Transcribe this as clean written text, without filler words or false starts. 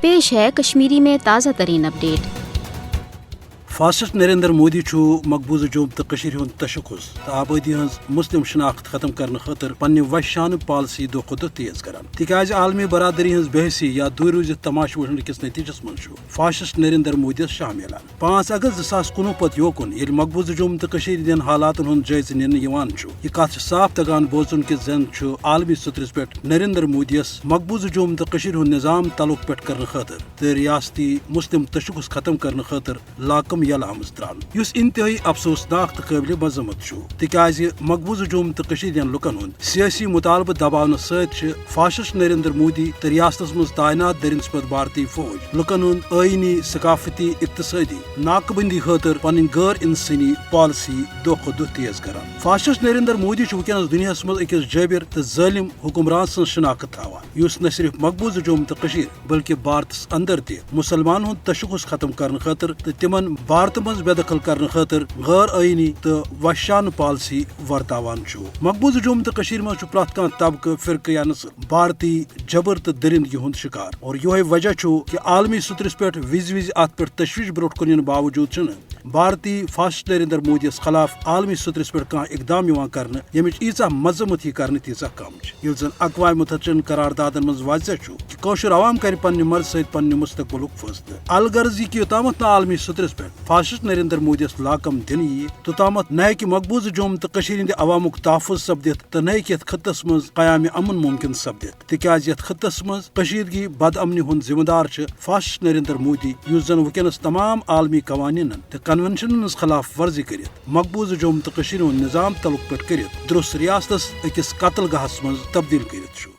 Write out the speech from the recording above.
پیش ہے کشمیری میں تازہ ترین اپڈیٹ۔ فاسسٹ نریندر مودی مقبوضہ جوم تو ہند تشخص تو آبادی ہز مسلم شناخت ختم کرنے خاطر پنہ وحشانہ پالسی دہ کھت دہ تیز کران تکیاز عالمی برادری ہز بحثی یا دور روزت تماش وچھن کس نتیجس من فاسسٹ نریندر مودی شاہ میلان 5 اگست 2019 پتہ یوکن یل مقبوضہ جوم تو دین حالاتن ہند جائزہ ننہ یہ کت صاف تگان بوزن کہ زن عالمی سطرس پہ نریندر مودیس مقبوضہ جوم تو ہند نظام تلق پہ کرنے خاطر تو ریاستی مسلم تشخص ختم کرنے خاطر لاکم یل آمز تران اس انتہائی افسوسناک تو قابل مذمت تکیاز مقبوضہ جوم تو ہند لکن ہند سیاسی مطالبہ دباؤ ست فاسسٹ نریندر مودی تو ریاستس مز تعینات درنسپت بھارتی فوج لکن ہند آئینی ثقافتی اقتصادی ناکبندی خاطر پن غیر انسانی پالسی دہ کھت دہ تیز کران فاسسٹ نریندر مودی ونکس دنیا مز اکس جابر تو ظالم حکمران سن شناخت تھاوان اس نہ صرف مقبوضہ جوم تو بلکہ بھارتس اندر تہ مسلمان ہند تشخص ختم کرنے خاطر تو تمن بھارت مز بے دخل کرنے خاطر غیر آئینی تو وحشانہ پالسی ورتاوان مقبوضہ جوم تو مز پرت کان طبقہ فرقہ یا نسل بھارتی جبر تو درندگی ہند شکار اور یہ وجہ کہ عالمی سطرس پہ وز ات پہ تشویش برو کن باوجود بھارتی فاسسٹ نریندر مودیس خلاف عالمی سطرس پہ کھانا اقدام کرنے یمچ ایژا مذمت ہی کرنے تیژا کم یل زن اقوام متحدہ قراردادن مز واضح کہ کوشر عوام کر پنہ مرض ست پنہ مستقبل فیصلہ الغرض یہ کہ یوتامت عالمی سطرس پہ فاسسٹ نریندر مودیس لاکم دن توتامت نہ کہ مقبوضہ جوم تو ہند عوامک تحفظ سپدت تو نہ کہ خطس مز قیام امن ممکن سپدت تکیاز یت خطس مز کشیدگی بد امنی ہند ذمہ دار فاسسٹ نریندر مودی اس زن ونکس تمام عالمی قوانین تو کنونشنن خلاف ورزی کرت مقبوضہ جوم تو ہند نظام تلق پہ کرت درست ریاستس اکس قتل گاہس مز تبدیل کرت